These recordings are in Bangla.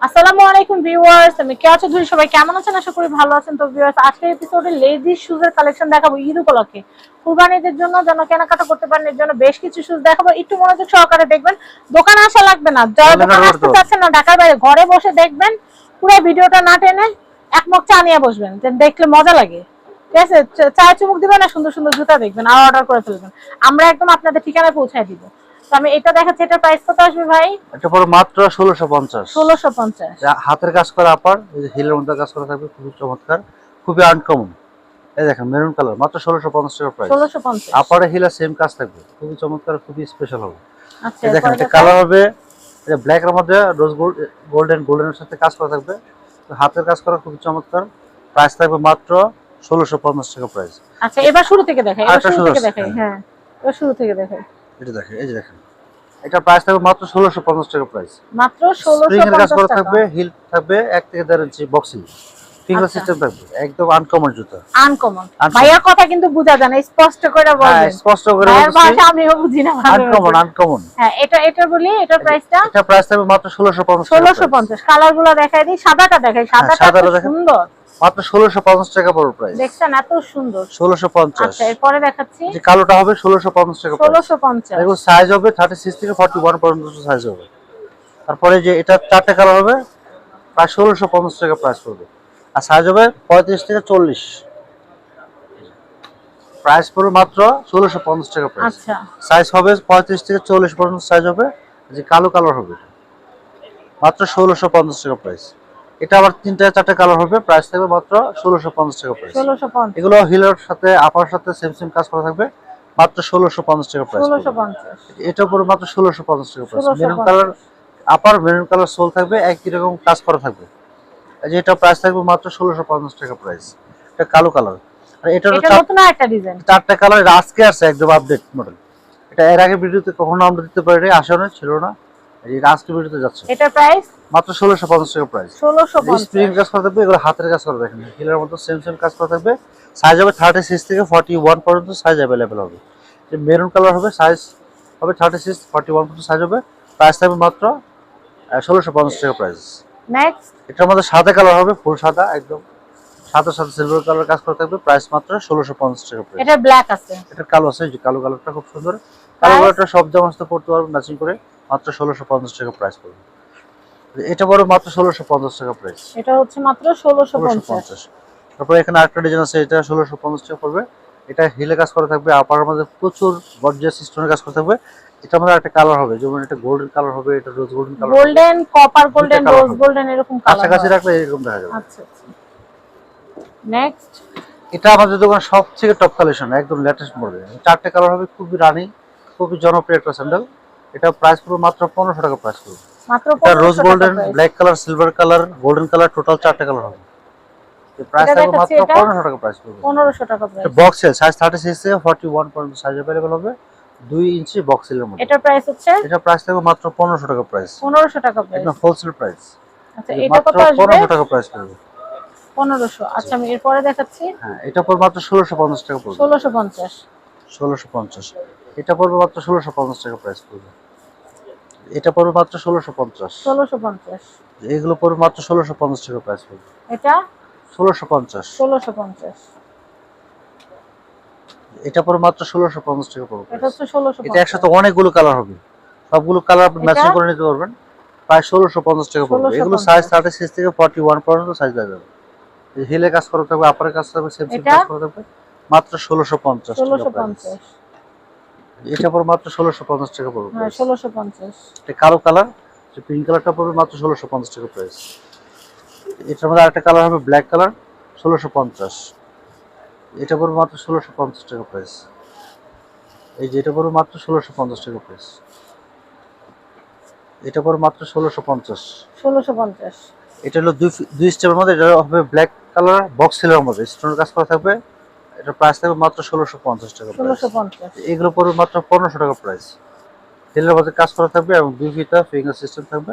আসসালামু আলাইকুম ভিউয়ার্স, আমি কেয়া চৌধুরী। সবাই কেমন আছেন? আশা করি ভালো আছেন। তো ভিউয়ার্স, আজকের এপিসোডে লেডিস শুজের কালেকশন দেখাবো ঈদ উপলক্ষে। কুরবানিদের জন্য যেন কেনাকাটা করতে পারেন, এর জন্য বেশ কিছু শুজ দেখাবো। একটু মনোযোগ সহকারে দেখবেন, দোকানে আসা লাগবে না। যারা দোকানে আসতে চাচ্ছেন না, ঢাকার বাইরে ঘরে বসে দেখবেন, পুরো ভিডিওটা না টেনে এক মগ চা নিয়ে বসবেন, যে দেখলে মজা লাগে। ঠিক আছে, চায় চুমুক দিবেন আর সুন্দর সুন্দর জুতা দেখবেন আর অর্ডার করে ফেলবেন। আমরা একদম আপনাদের ঠিকানায় পৌঁছায় দিব। তো আমি এটা দেখাচ্ছি, এটা প্রাইস কত আসবে ভাই? এটা পড়ে মাত্র 1650। 1650। হাতের কাজ করা আপার, এই যে হিলের মধ্যে কাজ করা থাকবে, খুবই চমৎকার, খুবই আনকমন। এই দেখেন মেরুন কালার, মাত্র 1650 টাকা প্রাইস। 1650। আপারে হিলে সেম কাজ থাকবে, খুবই চমৎকার, খুবই স্পেশাল হবে। আচ্ছা, এই দেখেন এটা কালার হবে, এটা ব্ল্যাক এর মধ্যে রোজ গোল্ডেনের সাথে কাজ করা থাকবে। হাতের কাজ করা খুবই চমৎকার, প্রাইস থাকবে মাত্র 1650 টাকা প্রাইস। আচ্ছা, এবার শুরু থেকে দেখাই, হ্যাঁ এবার শুরু থেকে দেখাই। এটা দেখেন, এই যে দেখেন, এটা প্রাইস থাকবে মাত্র 1650 টাকা প্রাইস। মাত্র স্প্রিং এর কাজ 1650 করা টাকা। থাকবে, হিল থাকবে 1 থেকে 1.5 ইঞ্চি বক্সিং, ফিঙ্গার সিস্টেম থাকবে, একদম আনকমন জুতা। আনকমন ভাইয়ার কথা কিন্তু বোঝা যায় না, স্পষ্ট করে বলবেন। হ্যাঁ, স্পষ্ট করে ভাইয়ার বলছি, ভাষা আমিও বুঝি না ভালো। আনকমন। হ্যাঁ, এটা বলি, এটা প্রাইসটা এটা প্রাইস থাকবে মাত্র 1650 টাকা। 1650। কালারগুলো দেখাই দিই, সাদাটা দেখাই, সাদাটা খুব সুন্দর, মাত্র 1650 টাকা পড়বে প্রাইস। দেখছেন এত সুন্দর, 1650। আচ্ছা, এরপরে দেখাচ্ছি, যে কালোটা হবে 1650 টাকা প্রাইস। 1650। এগুলো সাইজ হবে 36 থেকে 41 পর্যন্ত সাইজ হবে। তারপরে যে এটা চারটে কালার হবে, প্রায় 1650 টাকা প্রাইস পড়বে। আর সাইজ হবে 35 থেকে 40, প্রাইস পড়বে মাত্র 1650 টাকা প্রাইস। আচ্ছা, সাইজ হবে 35 থেকে 40 পর্যন্ত সাইজ হবে। যে কালো কালার হবে মাত্র 1650 টাকা প্রাইস। এটা আবার 3-4টা কালার হবে, প্রাইস থাকবে মাত্র 1650 টাকা প্রাইস। 1650। এগুলো হিলের সাথে আপার সাথে সেম কাজ করা থাকবে, মাত্র 1650 টাকা প্রাইস। 1650। এটা পড়বে মাত্র 1650 টাকা প্রাইস। মেরুন 1650। কালার আপার, মেরুন কালার সোল থাকবে, একই রকম কাজ করা থাকবে। এই যে এটা প্রাইস থাকবে মাত্র 1650 টাকা প্রাইস। এটা কালো কালার। আর এটা নতুন একটা ডিজাইন, 4টা কালার আজকে আসছে, একদম আপডেট মডেল। এটা এর আগে ভিডিওতে কখনো আমরা দিতে পারি, আসলে ছিল না, এই আজকে ভিডিওতে যাচ্ছে। এটা প্রাইস মাত্র 1650 টাকা প্রাইস। 1650। স্প্রিং কাজ করা থাকবে, এগুলো হাতের কাজ করা, দেখেন হিলের মতো সেম কাজ করা থাকবে। সাইজ হবে 36 থেকে 41 পর্যন্ত সাইজ অ্যাভেলেবেল হবে। যে মেরুন কালার হবে, সাইজ হবে 36 41 পর্যন্ত সাইজ হবে। প্রাইস থাকবে মাত্র 1650 টাকা প্রাইস। নেক্সট, এটার মধ্যে সাদা কালার হবে, ফুল সাদা, একদম সাদা সাদা সিলভার কালার কাজ করা থাকবে, প্রাইস মাত্র 1650 টাকা প্রাইস। এটা ব্ল্যাক আছে, এটা কালো আছে, যে কালো কালারটা খুব সুন্দর। কালো কালারটা সব জামার সাথে পড়তে পারবেন ম্যাচিং করে, মাত্র 1650 টাকা প্রাইস পড়বে। এটা বড় মাত্র 1650 টাকা প্রাইস। এটা হচ্ছে মাত্র 1650। তারপর এখানে আরেকটা ডিজাইন আছে, এটা 1650 টাকা পড়বে। এটা হিলে কাজ করা থাকবে, আপার মধ্যে প্রচুর গর্জিয়াস স্টোনের কাজ করা থাকবে। এটার মধ্যে একটা কালার হবে, যেমন এটা গোল্ডেন কালার হবে, এটা রোজ golden colour, golden, copper golden, রোজ গোল্ডেন, এরকম কালার কাছাকাছি রাখলে এরকম দেখা যাবে। আচ্ছা আচ্ছা। নেক্সট, এটা আমাদের দোকানে সবথেকে টপ কালেকশন, একদম লেটেস্ট মডেল। 4টে কালার হবে, খুবই রানিং, খুবই জনপ্রিয় একটা স্যান্ডেল। এটা প্রাইস পুরো মাত্র 1500 টাকা প্রাইস পড়বে। মাত্র এটা রোজ 1500 গোল্ডেন, টাকা। Black colour, silver colour, golden colour, total 4টে কালার হবে। প্রাইস থাকবে মাত্র 1500 টাকা প্রাইস পড়বে। 1500 টাকা প্রাইস। বক্স সেল, সাইজ 36 থেকে 41 পর্যন্ত সাইজ अवेलेबल হবে, 2 ইঞ্চি বক্স সেলের মধ্যে। এটা প্রাইস হচ্ছে, এটা প্রাইস থাকবে মাত্র 1500 টাকা প্রাইস। 1500 টাকা প্রাইস, একদম হোলসেল প্রাইস। আচ্ছা, এটা কত আসবে? 1500 টাকা প্রাইস পড়বে। 1500। আচ্ছা, আমি এরপরে দেখাচ্ছি। হ্যাঁ, এটা পড়বে মাত্র 1650 টাকা পড়বে। 1650। 1650। এটা পড়বে মাত্র 1650 টাকা প্রাইস পড়বে। এটা পড়বে মাত্র 1650। 1650। এগুলো পড়বে মাত্র 1650 টাকা প্রাইস পড়বে। এটা 1650। 1650। এটা পড়বে মাত্র 1650 টাকা পড়বে। এটা হচ্ছে 1650। এটা একসাথে অনেকগুলো কালার হবে, সবগুলো কালার আপনি ম্যাচিং করে নিতে পারবেন, প্রায় 1650 টাকা পড়বে। এগুলো সাইজ 36 থেকে 41 পর্যন্ত সাইজ দেওয়া যাবে। হিলে কাজ করা থাকবে, আপারে কাজ থাকবে, সেম কাজ করা থাকবে, মাত্র 1650 টাকা প্রাইস। এটা পড়বে মাত্র 1650 টাকা পড়বে। হ্যাঁ, 1650। এটা কালো কালার, যে পিঙ্ক কালারটা পড়বে মাত্র 1650 টাকা প্রাইস। এটার মধ্যে আরেকটা কালার হবে ব্ল্যাক কালার, 1650। এটা পড়বে মাত্র 1650 টাকা প্রাইস। এই যে এটা পড়বে মাত্র 1650 টাকা প্রাইস। এটা পড়বে মাত্র 1650। 1650। এটা হলো দুই স্টেপের মধ্যে, এটা হবে ব্ল্যাক কালার, বক্স সিলের মধ্যে স্টোনের কাজ করা থাকবে। এটা প্রাইস থাকবে মাত্র 1650 টাকা প্রাইস। 1650। এগুলো পড়বে মাত্র 1500 টাকা প্রাইস। হিলের মধ্যে কাজ করা থাকবে এবং দুই ফিতা ফিঙ্গার সিস্টেম থাকবে,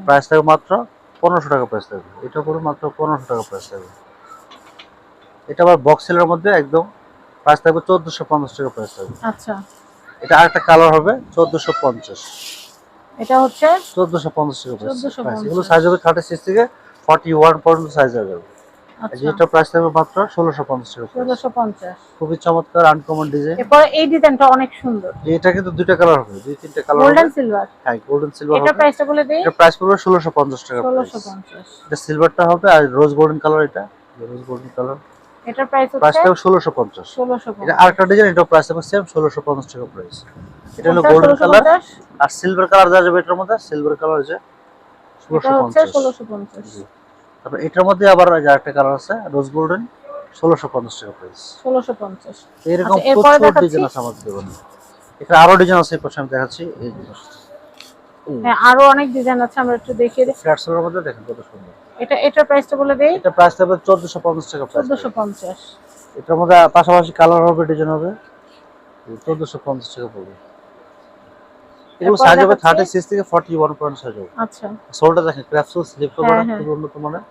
প্রাইস থাকবে মাত্র 1500 টাকা প্রাইস থাকবে। এটা পড়বে মাত্র 1500 টাকা প্রাইস থাকবে। এটা আবার বক্স সিলের মধ্যে একদম প্রাইস থাকবে 1450 টাকা প্রাইস থাকবে। আচ্ছা, এটা আরেকটা কালার হবে 1450। এটা হচ্ছে 1450 টাকা প্রাইস। 1450 এগুলো সাইজ হবে 36 থেকে 41 পর্যন্ত সাইজ হবে। আচ্ছা যেটা প্রাইস থাকবে মাত্র 1650 টাকা প্রাইস। 1650। খুবই চমৎকার আনকমন ডিজাইন। এরপর এই ডিজাইনটা অনেক সুন্দর। এটা কিন্তু দুইটা কালার হবে, দুই তিনটা কালার হবে। Golden silver. হ্যাঁ, গোল্ডেন সিলভার হবে। এটা প্রাইসটা বলে দেই। এটা প্রাইস পড়বে 1650 টাকা প্রাইস। 1650। এটা সিলভারটা হবে আর রোজ গোল্ডেন কালার, এটা রোজ গোল্ডেন কালার। এটার প্রাইস হচ্ছে প্রাইস থাকবে 1650। 1650। এটা আরেকটা ডিজাইন, এটা প্রাইস থাকবে সেম 1650 টাকা প্রাইস। এটা হলো গোল্ডেন কালার আর সিলভার কালার যা যাবে এটার মধ্যে, সিলভার কালার যে এটা হচ্ছে 1650। জি। তারপর এটার মধ্যে আবার আরেকটা কালার আছে রোজ গোল্ডেন, 1650 টাকা প্রাইস। 1650। এরকম প্রচুর ডিজাইন আছে আমাদের দোকানে। এখানে আরো ডিজাইন আছে, এই পাশে আমি দেখাচ্ছি। এই যে হ্যাঁ, আরো অনেক ডিজাইন আছে, আমরা একটু দেখিয়ে দিই। ফ্ল্যাট সোলার মধ্যে দেখেন কত সুন্দর। এটার প্রাইসটা বলে দেই। এটা প্রাইস থাকবে 1450 টাকা প্রাইস। 1450। এটার মধ্যে পাশাপাশি কালার হবে, ডিজাইন হবে। 1450 টাকা পড়বে। এগুলো সাইজ হবে 36 থেকে 41 পর্যন্ত সাইজ হবে। আচ্ছা, সোলটা দেখেন ক্র্যাপসুল স্লিপ কভার, খুব উন্নত মানের।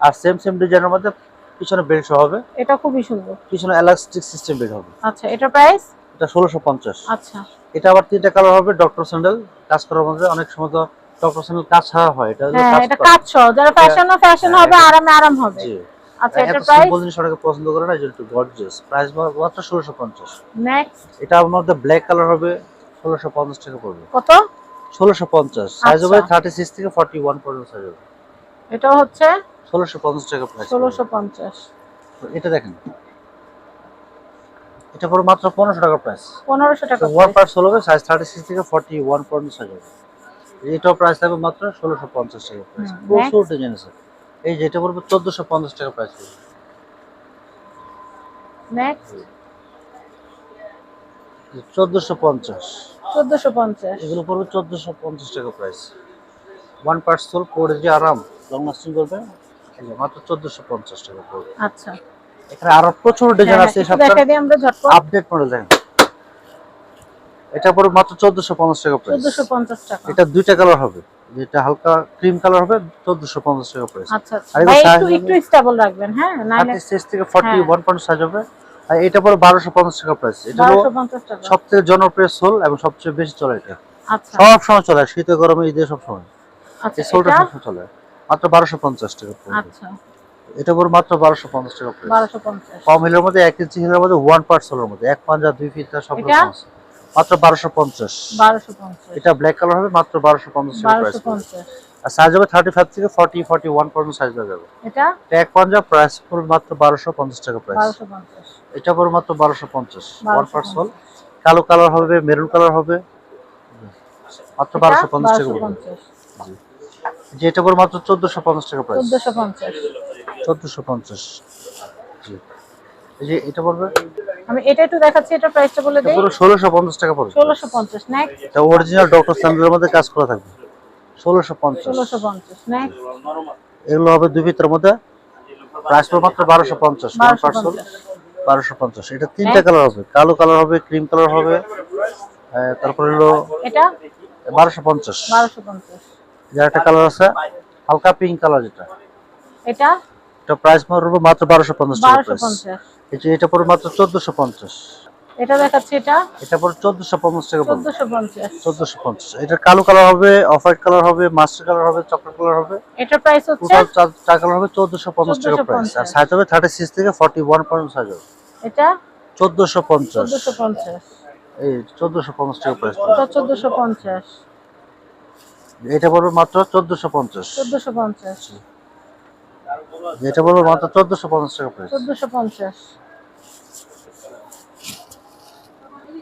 আর সেম ডিজাইনের মধ্যে পিছনে বেল্ট সহ হবে। এটা খুবই সুন্দর। পিছনে ইলাস্টিক সিস্টেম বেল্ট হবে। আচ্ছা, এটার প্রাইস? এটা 1650। আচ্ছা, এটা আবার তিনটা কালার হবে। ডক্টর স্যান্ডেল কাজ করার মধ্যে, অনেক সময় তো ডক্টর স্যান্ডেল কাজ ছাড়া হয়, এটা হলো কাজ। এটা কাজ সহ, যারা ফ্যাশন হবে, আরাম হবে। জি। আচ্ছা, এটার এত প্রাইস? সিম্পল জিনিস অনেকে পছন্দ করে না, এই যে একটু গর্জিয়াস। প্রাইস মাত্র 1650। নেক্সট, এটার মধ্যে ব্ল্যাক কালার হবে, 1650 টাকা পড়বে। কত? 1650। সাইজ হবে 36 থেকে 41 পর্যন্ত সাইজ হবে। এটা হচ্ছে 1650 টাকা প্রাইস। 1650। এটা দেখেন, এটা পুরো মাত্র 1500 টাকা প্রাইস। 1500 টাকা। ওয়ান পার্ট সোল হবে, সাইজ 36 থেকে 41 পর্যন্ত সাইজ হবে। এটাও প্রাইস থাকবে মাত্র 1650 টাকা প্রাইস। প্রচুর ডিজাইন আছে। এই যে এটা পড়বে 1450 টাকা প্রাইস। নেক্সট, 1450। 1450। এগুলো পড়বে 1450 টাকা প্রাইস। ওয়ান পার্ট সোল, পরে যে আরাম, লং লাস্টিং করবে। এই যে মাত্র 1450 টাকা পড়বে। আচ্ছা, এখানে আরো প্রচুর ডিজাইন আছে। এই সপ্তাহে দেখাই দিই আমরা ঝটপট। আপডেট মডেল দেখেন। এটা পড়বে মাত্র 1450 টাকা প্রাইস। 1450 টাকা। এটা দুইটা কালার হবে, যেটা হালকা ক্রিম কালার হবে, 1450 টাকা প্রাইস। আচ্ছা, ভাই একটু স্টেবল রাখবেন, হ্যাঁ, নাইলে 36 থেকে 41 পর্যন্ত সাইজ হবে। আর এটা পড়বে 1250 টাকা প্রাইস। এটা হলো 1250 টাকা। সবথেকে জনপ্রিয় সোল এবং সবচেয়ে বেশি চলে এটা। আচ্ছা, সব সময় চলে, শীতে গরমে ঈদে সব সময়। আচ্ছা, এই সোলটা সব সময় চলে। মাত্র 1250 টাকা পড়বে। আচ্ছা, এটা পড়বে মাত্র 1250 টাকা প্রাইস। 1250। কম হিলের মধ্যে 1 ইঞ্চি হিলের মধ্যে ওয়ান পার্ট সোলের মধ্যে, এক পাঞ্জা দুই ফিতা সব রকম আছে। মাত্র 1250। 1250। এটা ব্ল্যাক কালার হবে, মাত্র 1250 টাকা প্রাইস। 1250। আর সাইজ হবে 35 থেকে 41 পর্যন্ত সাইজ হয়ে যাবে। এটা এক পাঞ্জা প্রাইস পড়বে মাত্র 1250 টাকা প্রাইস। 1250। এটা পড়বে মাত্র 1250। ওয়ান পার্ট সোল, কালো কালার হবে, মেরুন কালার হবে, মাত্র 1250 টাকা পড়বে। জি, এটা পড়বে মাত্র 1450 টাকা প্রাইস। 1450। 1450। জি, এই যে এটা পড়বে, আমি এটা একটু দেখাচ্ছি, এটা প্রাইসটা বলে দেই। পুরো 1650 টাকা পড়বে। 1650। নেক্সট, এটা অরিজিনাল ডক্টর স্যান্ডেলের মধ্যে কাজ করা থাকবে। 1650। 1650। নেক্সট, এগুলো হবে দুই ফিতার মধ্যে, প্রাইস পড়বে মাত্র 1250। One part soul 1250। এটা তিনটা কালার হবে, কালো কালার হবে, ক্রিম কালার হবে, তারপরে হলো এটা 1250। 1250। যার একটা কালার আছে হালকা পিঙ্ক কালার, যেটা এটা প্রাইস পড়বে মাত্র 1250 টাকা প্রাইস। 1250। এই যে এটা পড়বে মাত্র 1450। এটা দেখাচ্ছি, এটা পড়বে 1450 টাকা পড়বে। 1450। 1450। এটা কালো কালার হবে, অফ হোয়াইট কালার হবে, মাস্টার কালার হবে, চকলেট কালার হবে। এটা প্রাইস হচ্ছে টোটাল চার কালার হবে, 1450 টাকা প্রাইস। আর সাইজ হবে 36 থেকে 41 পর্যন্ত সাইজ হবে। এটা 1450। 1450। এই 1450 টাকা প্রাইস। এটা 1450। এটা পড়বে মাত্র 1450। 1450। এটা পড়বে মাত্র 1450 টাকা প্রাইস। 1450।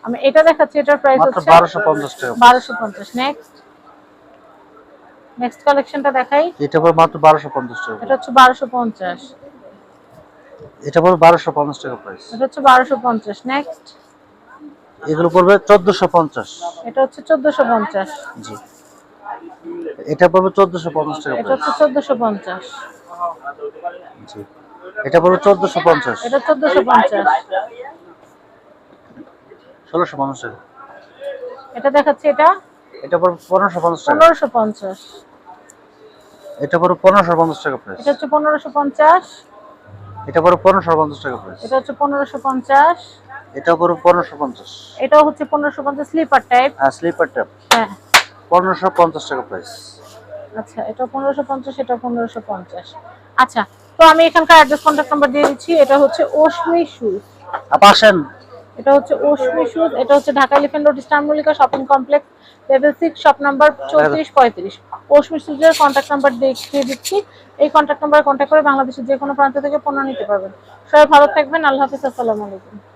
আমি এটা দেখাচ্ছি, এটার প্রাইস মাত্র হচ্ছে 1250 টাকা। 1250। নেক্সট কালেকশনটা দেখাই। এটা পড়বে মাত্র 1250 টাকা। এটা হচ্ছে 1250। এটা পড়বে 1250 টাকা প্রাইস। এটা হচ্ছে 1250। নেক্সট, এগুলো পড়বে 1450। এটা হচ্ছে 1450। জি, এটা পড়বে 1450 টাকা এটা প্রাইস। হচ্ছে 1450। জি, এটা পড়বে 1450। এটা 1450। 1650 টাকা। এটা দেখাচ্ছি, এটা পড়বে 1550 টাকা। 1550। এটা পড়বে 1550 টাকা প্রাইস। এটা হচ্ছে 1550। এটা পড়বে 1550 টাকা প্রাইস। এটা হচ্ছে 1550। এটা পড়বে 1550। এটাও হচ্ছে 1550 স্লিপার টাইপ। আর স্লিপার ট্যাপ হ্যাঁ, 1550 টাকা প্রাইস। আচ্ছা, এটা 1550, এটা 1550। আচ্ছা, তো আমি এখানকার অ্যাড্রেস কন্টাক্ট নাম্বার দিয়ে দিচ্ছি। এটা হচ্ছে অশ্মি শুজ। আপা আসেন। এটা হচ্ছে অশ্মি শুজ, এটা হচ্ছে Dhaka elephant road eastern Mallika shopping complex, level 6, shop number 3435। Ashmi শুজের কন্টাক্ট নাম্বার দেখিয়ে দিচ্ছি। এই কন্টাক্ট নাম্বারে কন্টাক্ট করে বাংলাদেশের যে কোনো প্রান্ত থেকে পণ্য নিতে পারবেন। সবাই ভালো থাকবেন, আল্লাহ হাফেজ, আসসালামু আলাইকুম।